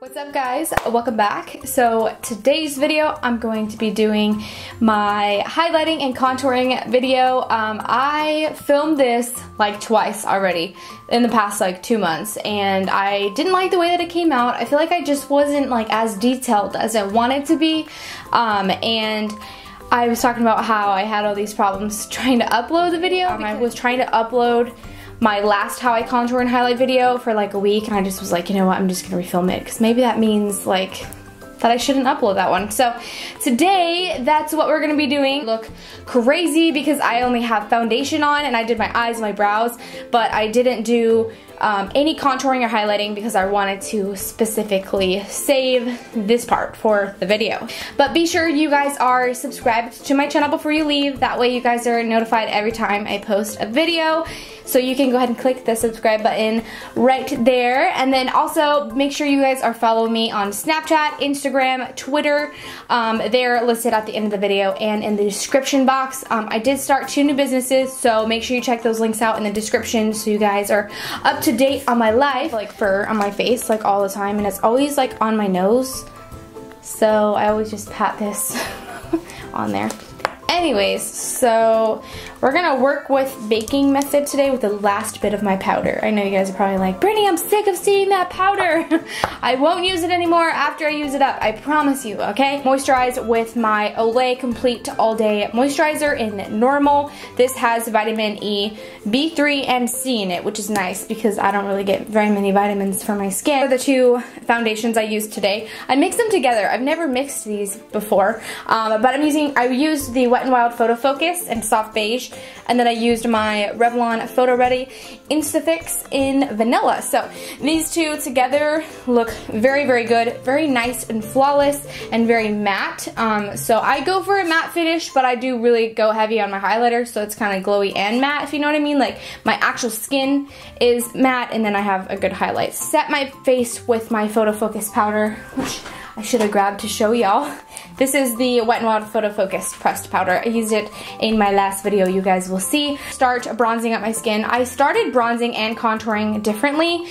What's up guys, welcome back. So today's video I'm going to be doing my highlighting and contouring video. I filmed this like twice already in the past like 2 months and I didn't like the way that it came out. I feel like I just wasn't like as detailed as I wanted to be, and I was talking about how I had all these problems trying to upload the video. I was trying to upload my last how I contour and highlight video for like a week and I just was like, you know what, I'm just gonna refilm it because maybe that means like that I shouldn't upload that one. So today that's what we're gonna be doing. Look crazy because I only have foundation on and I did my eyes and my brows, but I didn't do any contouring or highlighting because I wanted to specifically save this part for the video. But be sure you guys are subscribed to my channel before you leave. That way you guys are notified every time I post a video. So you can go ahead and click the subscribe button right there. And then also make sure you guys are following me on Snapchat, Instagram, Twitter. They're listed at the end of the video and in the description box. I did start 2 new businesses, so make sure you check those links out in the description so you guys are up to date on my life. Like fur on my face like all the time, and it's always like on my nose. So I always just pat this on there. Anyways, so we're gonna work with baking method today with the last bit of my powder. I know you guys are probably like, Brittany, I'm sick of seeing that powder. I won't use it anymore after I use it up, I promise you, okay? Moisturize with my Olay Complete All Day Moisturizer in Normal. This has vitamin E, B3, and C in it, which is nice because I don't really get very many vitamins for my skin. For the 2 foundations I used today, I mixed them together. I've never mixed these before, but I used the Wet n Wild Photo Focus and Soft Beige, and then I used my Revlon Photo Ready Instafix in Vanilla. So these 2 together look very, very good, very nice and flawless and very matte. So I go for a matte finish, but I do really go heavy on my highlighter, so it's kind of glowy and matte, if you know what I mean. Like my actual skin is matte and then I have a good highlight. Set my face with my Photo Focus powder, which I should have grabbed to show y'all. This is the Wet n Wild Photo Focus pressed powder. I used it in my last video, you guys will see. Start bronzing up my skin. I started bronzing and contouring differently.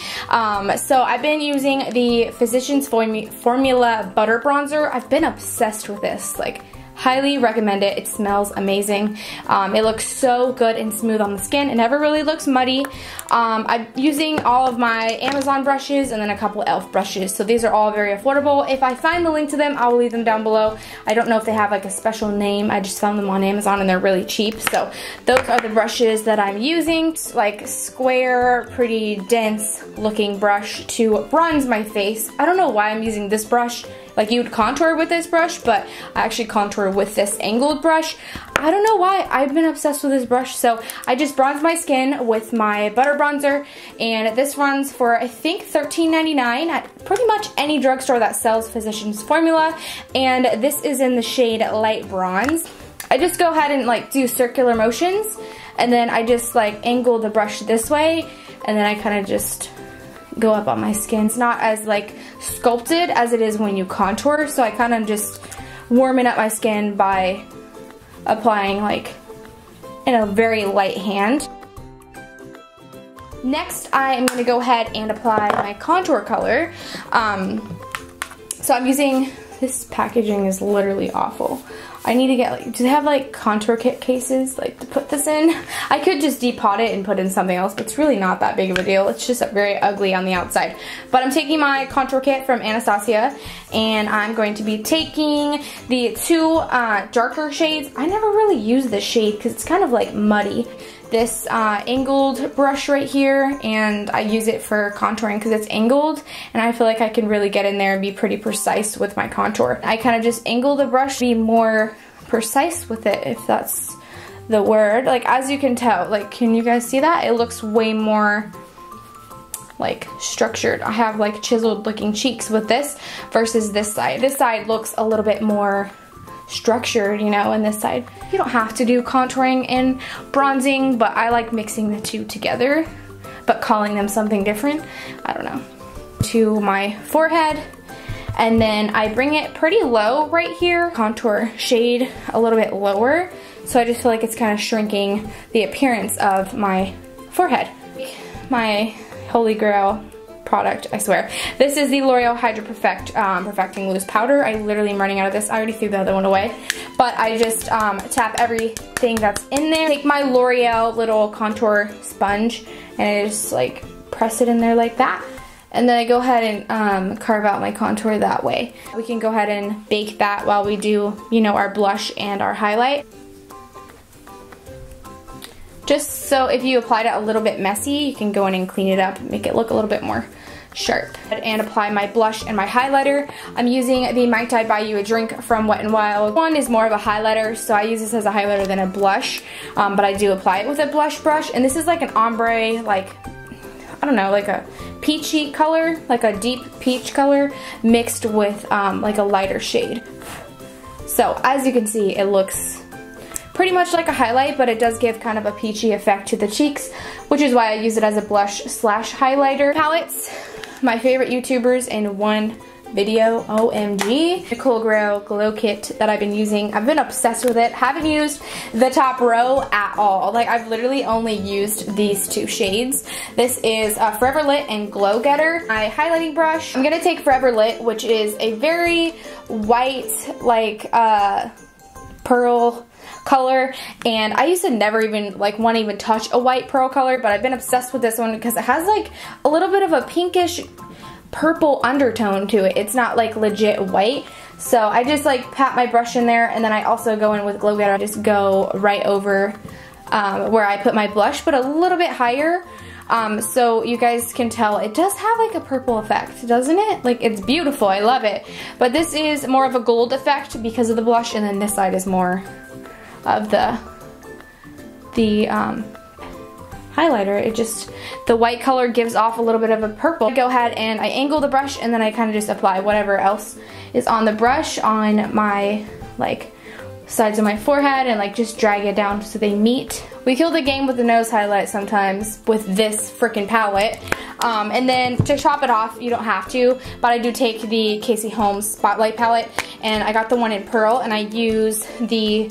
So I've been using the Physicians Formula Butter Bronzer. I've been obsessed with this. Like, highly recommend it. It smells amazing. It looks so good and smooth on the skin. It never really looks muddy. I'm using all of my Amazon brushes and then a couple e.l.f. brushes. So these are all very affordable. If I find the link to them, I will leave them down below. I don't know if they have like a special name. I just found them on Amazon and they're really cheap. So those are the brushes that I'm using. It's like square, pretty dense looking brush to bronze my face. I don't know why I'm using this brush. Like you would contour with this brush, but I actually contour with this angled brush. I don't know why, I've been obsessed with this brush. So I just bronze my skin with my butter bronzer, and this runs for I think $13.99 at pretty much any drugstore that sells Physicians Formula, and this is in the shade Light Bronze. I just go ahead and like do circular motions, and then I just like angle the brush this way, and then I kind of just go up on my skin. It's not as like sculpted as it is when you contour, so I kind of just warming up my skin by applying like in a very light hand. Next I am going to go ahead and apply my contour color. So I'm using, this packaging is literally awful. I need to get like, do they have like contour kit cases like to put this in? I could just depot it and put in something else, but it's really not that big of a deal. It's just very ugly on the outside. But I'm taking my contour kit from Anastasia and I'm going to be taking the 2 darker shades. I never really use this shade because it's kind of like muddy. This angled brush right here, and I use it for contouring because it's angled and I feel like I can really get in there and be pretty precise with my contour. I kind of just angle the brush, be more precise with it, if that's the word. Like as you can tell, like can you guys see that? It looks way more like structured. I have like chiseled looking cheeks with this versus this side. This side looks a little bit more structured, you know, and this side. You don't have to do contouring and bronzing, but I like mixing the 2 together, but calling them something different. I don't know. To my forehead, and then I bring it pretty low right here. Contour shade a little bit lower, so I just feel like it's kind of shrinking the appearance of my forehead. My holy grail product, I swear. This is the L'Oreal Hydra Perfecting Loose Powder. I literally am running out of this. I already threw the other one away. But I just tap everything that's in there. Take my L'Oreal little contour sponge and I just like press it in there like that. And then I go ahead and carve out my contour that way. We can go ahead and bake that while we do, you know, our blush and our highlight. Just so if you applied it a little bit messy, you can go in and clean it up, make it look a little bit more sharp. And apply my blush and my highlighter. I'm using the Might I Buy You a Drink from Wet n Wild. One is more of a highlighter, so I use this as a highlighter than a blush, but I do apply it with a blush brush. And this is like an ombre, like, I don't know, like a peachy color, like a deep peach color mixed with like a lighter shade. So as you can see, it looks pretty much like a highlight, but it does give kind of a peachy effect to the cheeks, which is why I use it as a blush slash highlighter. Palettes, my favorite YouTubers in one video, OMG. Nicole Glow Kit that I've been using. I've been obsessed with it. Haven't used the top row at all. Like, I've literally only used these two shades. This is Forever Lit and Glow Getter. My highlighting brush, I'm gonna take Forever Lit, which is a very white, like, pearl color, and I used to never even like want to even touch a white pearl color, but I've been obsessed with this one because it has like a little bit of a pinkish purple undertone to it. It's not like legit white. So I just like pat my brush in there, and then I also go in with Glow Getter. I just go right over where I put my blush, but a little bit higher. So you guys can tell it does have like a purple effect, doesn't it? Like, it's beautiful, I love it. But this is more of a gold effect because of the blush, and then this side is more of the highlighter. It just, the white color gives off a little bit of a purple. I go ahead and I angle the brush, and then I kind of just apply whatever else is on the brush on my like sides of my forehead, and like just drag it down so they meet. We kill the game with the nose highlight sometimes with this freaking palette. And then to top it off, you don't have to, but I do take the Casey Holmes Spotlight palette, and I got the one in Pearl, and I use the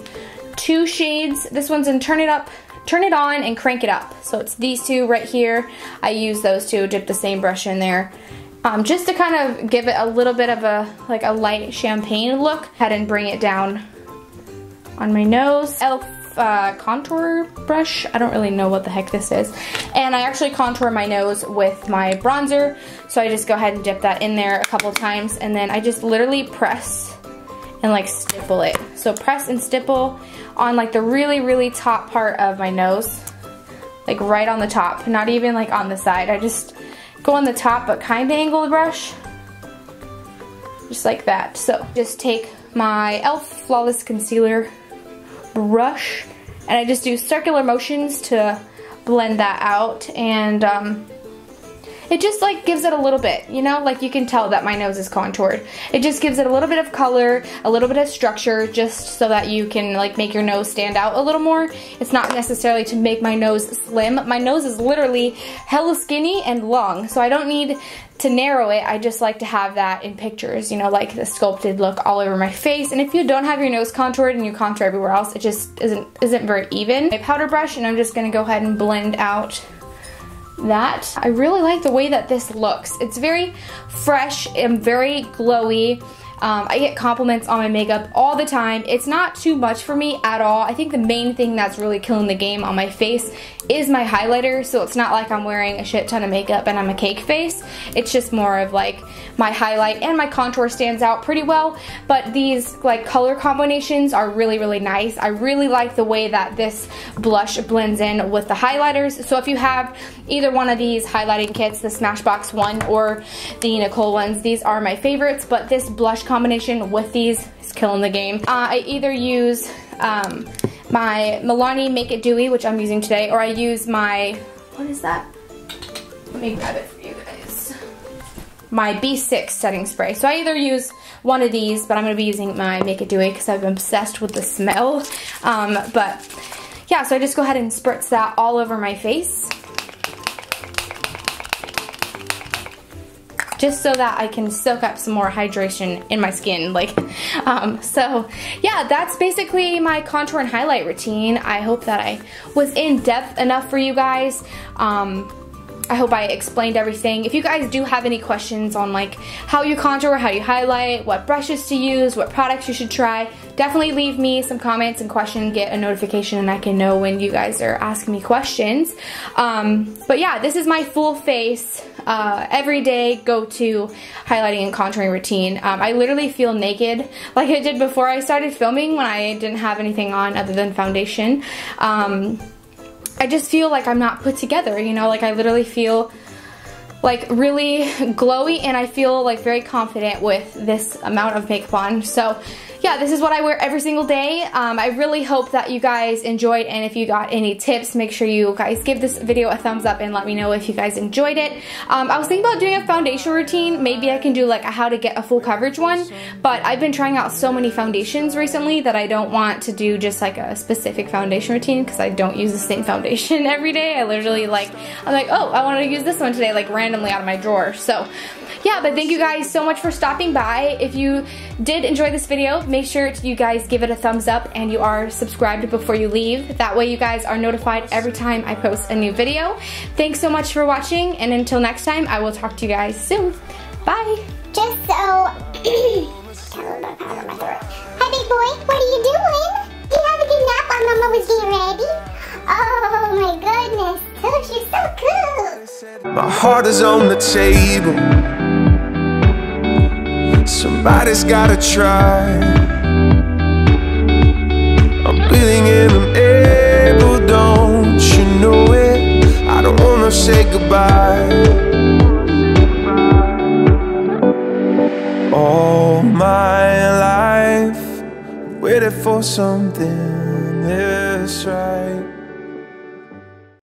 two shades. This one's in Turn It Up, Turn It On, and Crank It Up. So it's these two right here. I use those two, dip the same brush in there. Just to kind of give it a little bit of a, like a light champagne look. Head and bring it down on my nose. e.l.f. Contour brush. I don't really know what the heck this is. And I actually contour my nose with my bronzer. So I just go ahead and dip that in there a couple times, and then I just literally press and like stipple it. So press and stipple on like the really, really top part of my nose. Like right on the top, not even like on the side. I just go on the top, but kind of angle the brush. Just like that. So just take my e.l.f. Flawless Concealer brush, and I just do circular motions to blend that out, and it just like gives it a little bit, you know, like you can tell that my nose is contoured. It just gives it a little bit of color, a little bit of structure, just so that you can like make your nose stand out a little more. It's not necessarily to make my nose slim. My nose is literally hella skinny and long, so I don't need to narrow it. I just like to have that in pictures, you know, like the sculpted look all over my face. And if you don't have your nose contoured and you contour everywhere else, it just isn't very even. My powder brush, and I'm just gonna go ahead and blend out that. I really like the way that this looks. It's very fresh and very glowy. I get compliments on my makeup all the time. It's not too much for me at all. I think the main thing that's really killing the game on my face is my highlighter, so it's not like I'm wearing a shit ton of makeup and I'm a cake face. It's just more of like my highlight and my contour stands out pretty well, but these like color combinations are really, really nice. I really like the way that this blush blends in with the highlighters. So if you have either one of these highlighting kits, the Smashbox one or the Nicole ones, these are my favorites, but this blush combination with these is killing the game. I either use my Milani Make It Dewy, which I'm using today, or I use my, what is that? Let me grab it for you guys. My B6 setting spray. So I either use one of these, but I'm going to be using my Make It Dewy because I'm obsessed with the smell. But yeah, so I just go ahead and spritz that all over my face, just so that I can soak up some more hydration in my skin. Like, so yeah, that's basically my contour and highlight routine. I hope that I was in depth enough for you guys. I hope I explained everything. If you guys do have any questions on like how you contour, how you highlight, what brushes to use, what products you should try, definitely leave me some comments and questions, get a notification, and I can know when you guys are asking me questions. But yeah, this is my full face, everyday go-to highlighting and contouring routine. I literally feel naked like I did before I started filming when I didn't have anything on other than foundation. I just feel like I'm not put together, you know, like I literally feel like really glowy, and I feel like very confident with this amount of makeup on. So yeah, this is what I wear every single day. I really hope that you guys enjoyed, and if you got any tips, make sure you guys give this video a thumbs up and let me know if you guys enjoyed it. I was thinking about doing a foundation routine. Maybe I can do like a how to get a full coverage one, but I've been trying out so many foundations recently that I don't want to do just like a specific foundation routine, because I don't use the same foundation every day. I literally I'm like, oh, I want to use this one today, like randomly out of my drawer. So yeah, but thank you guys so much for stopping by. If you did enjoy this video, make sure you guys give it a thumbs up and you are subscribed before you leave. That way you guys are notified every time I post a new video. Thanks so much for watching, and until next time, I will talk to you guys soon. Bye! Just so... got a little bit of powder in my throat. Hi, big boy. What are you doing? Did you have a good nap while Mama was getting ready? Oh my goodness. Tosh, you're so cool. My heart is on the table. Somebody's gotta try. I'm breathing in an able, don't you know it? I don't wanna say goodbye. All my life waited for something this right.